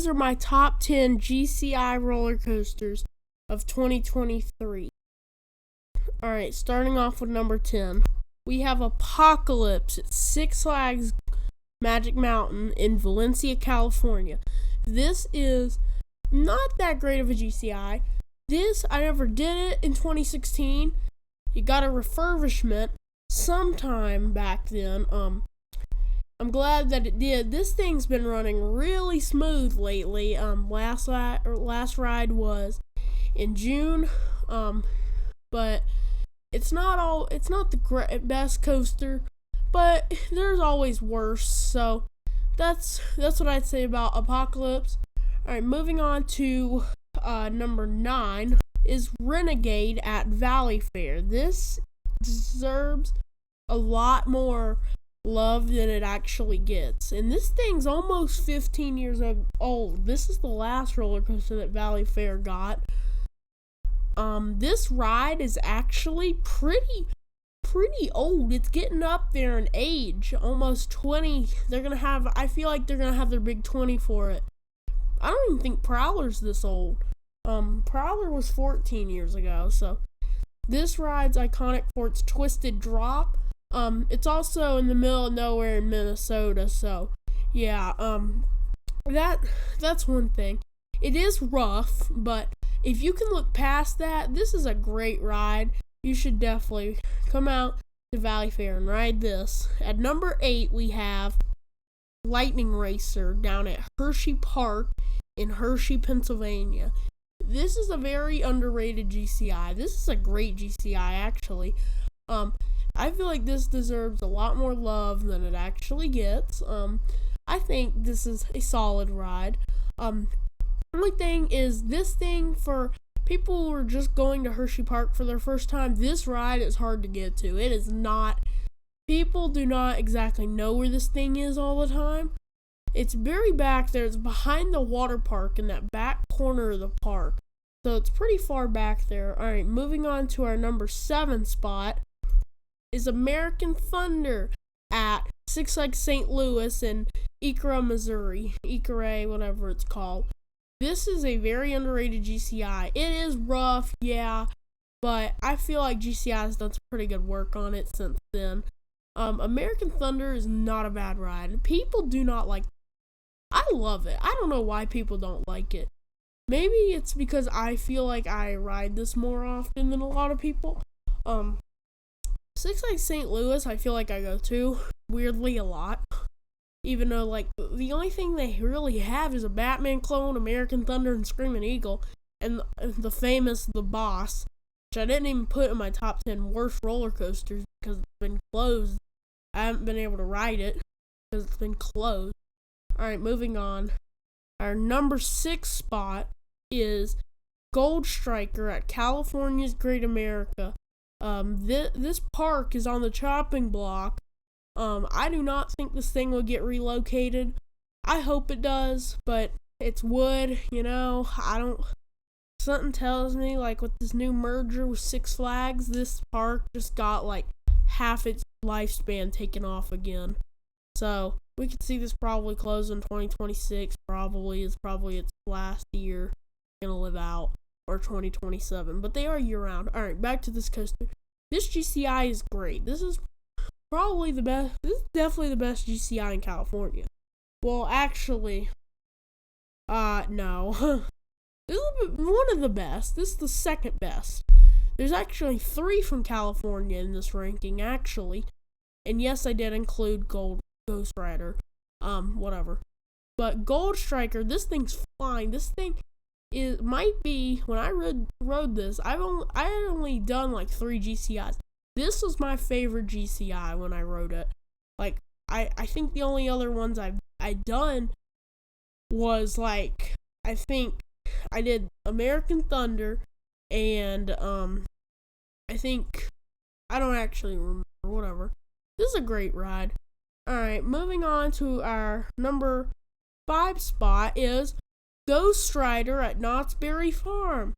these are my top 10 GCI roller coasters of 2023. Alright, starting off with number 10. We have Apocalypse at Six Flags Magic Mountain in Valencia, California. This is not that great of a GCI. I never did it in 2016. It got a refurbishment sometime back then. I'm glad that it did. This thing's been running really smooth lately. Last ride was in June. But it's not the best coaster, but there's always worse. So that's what I'd say about Apocalypse. All right, moving on to number 9 is Renegade at Valley Fair. This deserves a lot more love than it actually gets. And this thing's almost 15 years old. This is the last roller coaster that Valley Fair got. This ride is actually pretty old. It's getting up there in age, almost 20. I feel like they're gonna have their big 20 for it. I don't even think Prowler's this old. Prowler was 14 years ago, so this ride's iconic for its twisted drop. It's also in the middle of nowhere in Minnesota, so yeah, that's one thing. It is rough, but if you can look past that, this is a great ride. You should definitely come out to Valley Fair and ride this. At number 8, we have Lightning Racer down at Hershey Park in Hershey, Pennsylvania. This is a very underrated GCI. This is a great GCI, actually. I feel like this deserves a lot more love than it actually gets. I think this is a solid ride. Only thing is, this thing for people who are just going to Hershey Park for their first time, this ride is hard to get to. It is not. People do not exactly know where this thing is all the time. It's very back there. It's behind the water park in that back corner of the park. So it's pretty far back there. Alright, moving on to our number 7 spot is American Thunder at Six Flags St. Louis in Ikaria, Missouri. Ikaria, whatever it's called. This is a very underrated GCI. It is rough, yeah, but I feel like GCI has done some pretty good work on it since then. American Thunder is not a bad ride. People do not like it. I love it. I don't know why people don't like it. Maybe it's because I feel like I ride this more often than a lot of people. Six Flags St. Louis, I feel like I go to, weirdly, a lot. Even though, like, the only thing they really have is a Batman clone, American Thunder, and Screaming Eagle, and the famous The Boss, which I didn't even put in my top 10 worst roller coasters because it's been closed. I haven't been able to ride it because it's been closed. Alright, moving on. Our number 6 spot is Gold Striker at California's Great America. This park is on the chopping block. I do not think this thing will get relocated. I hope it does, but it's wood, something tells me, like, with this new merger with Six Flags, this park just got, like, half its lifespan taken off again. So, we could see this probably close in 2026, it's probably its last year gonna live out, or 2027, but they are year-round. Alright, back to this coaster. This GCI is great. This is probably the best. This is definitely the best GCI in California. Well, actually, no. This is one of the best. This is the second best. There's actually 3 from California in this ranking, actually. And yes, I did include Ghost Rider. Whatever. But Gold Striker, this thing's fine. This thing might be, when I rode this, I had only done like 3 GCIs. This was my favorite GCI when I rode it. Like, I think the only other ones I've done was, like, I think I did American Thunder and, I don't actually remember, whatever. This is a great ride. Alright, moving on to our number 5 spot is Ghost Rider at Knott's Berry Farm.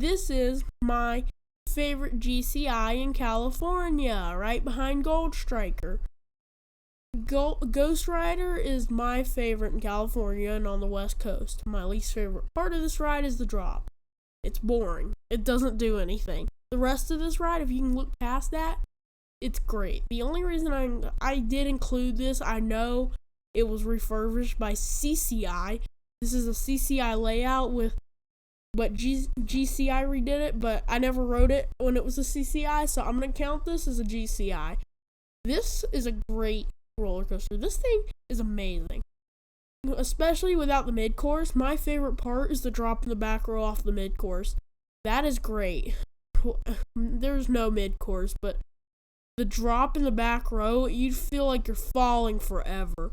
This is my favorite GCI in California, right behind Gold Striker. Ghost Rider is my favorite in California and on the West Coast. My least favorite part of this ride is the drop. It's boring. It doesn't do anything. The rest of this ride, if you can look past that, it's great. The only reason I did include this, I know it was refurbished by GCI. This is a GCI layout but GCI redid it, but I never rode it when it was a GCI, so I'm going to count this as a GCI. This is a great roller coaster. This thing is amazing, especially without the mid-course. My favorite part is the drop in the back row off the mid-course. That is great. There's no mid-course, but the drop in the back row, you feel like you're falling forever.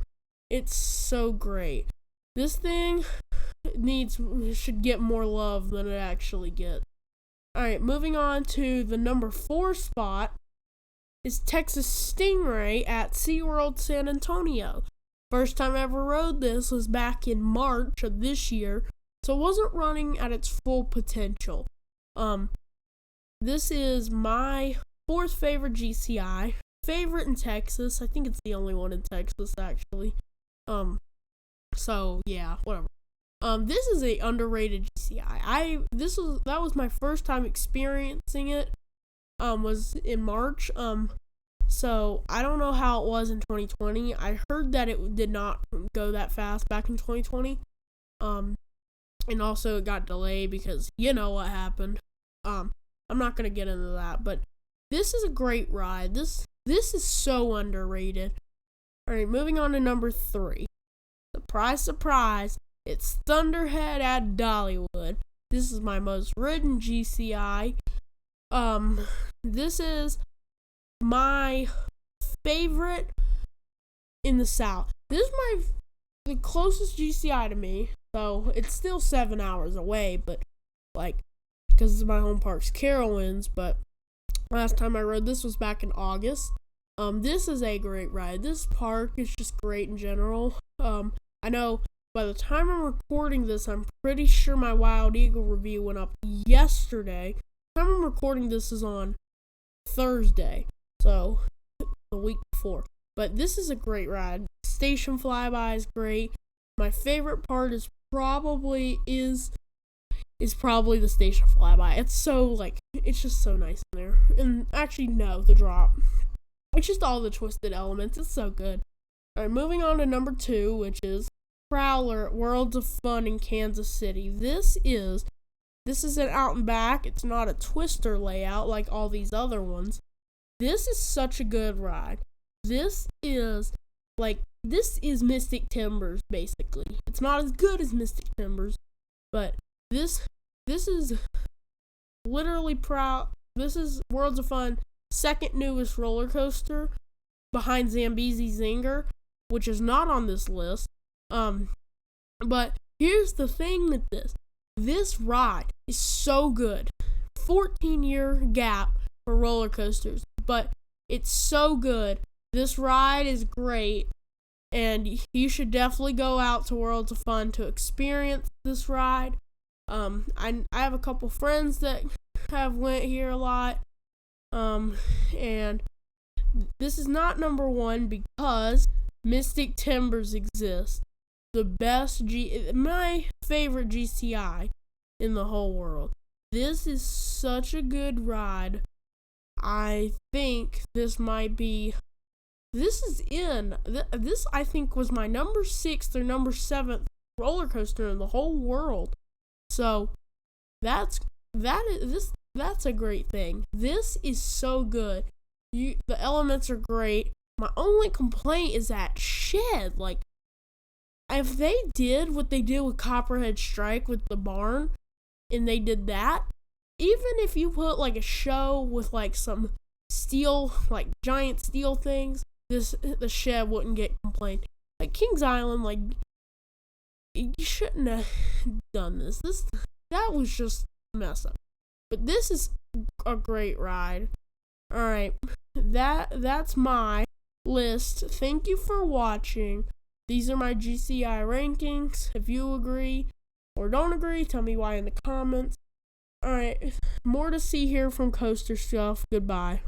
It's so great. This thing should get more love than it actually gets. Alright, moving on to the number 4 spot is Texas Stingray at SeaWorld San Antonio. First time I ever rode this was back in March of this year, so it wasn't running at its full potential. This is my 4th favorite GCI, favorite in Texas. I think it's the only one in Texas, actually. So yeah, whatever. This is a underrated GCI. That was my first time experiencing it. Was in March. So I don't know how it was in 2020. I heard that it did not go that fast back in 2020. And also it got delayed because you know what happened. I'm not gonna get into that, but this is a great ride. This is so underrated. Alright, moving on to number 3. Surprise, surprise. It's Thunderhead at Dollywood. This is my most ridden GCI. This is my favorite in the South. This is the closest GCI to me, so it's still 7 hours away, but because my home park's Carowinds, but last time I rode this was back in August. This is a great ride. This park is just great in general. I know by the time I'm recording this, I'm pretty sure my Wild Eagle review went up yesterday. The time I'm recording this is on Thursday, so the week before. But this is a great ride. Station flyby is great. My favorite part is probably the station flyby. It's just so nice in there. And actually, no, the drop. It's just all the twisted elements. It's so good. Alright, moving on to number 2, which is Prowler at Worlds of Fun in Kansas City. This is an out and back. It's not a twister layout like all these other ones. This is such a good ride. This is Mystic Timbers, basically. It's not as good as Mystic Timbers, but this is literally This is Worlds of Fun second newest roller coaster behind Zambezi Zinger, which is not on this list. But here's the thing with this ride is so good. 14-year gap for roller coasters, but it's so good. This ride is great, and you should definitely go out to Worlds of Fun to experience this ride. I have a couple friends that have went here a lot. And this is not number 1 because Mystic Timbers exists. My favorite GCI in the whole world. This is such a good ride. I think this I think was my number 6th or number 7th roller coaster in the whole world. So that's a great thing. This is so good. The elements are great. My only complaint is that shed. If they did what they did with Copperhead Strike with the barn, and they did that, even if you put a show with some steel, giant steel things, the shed wouldn't get complained. Kings Island, you shouldn't have done this. That was just a mess up. But this is a great ride. Alright, that's my list. Thank you for watching. These are my GCI rankings. If you agree or don't agree, tell me why in the comments. Alright, more to see here from Coaster Stuff. Goodbye.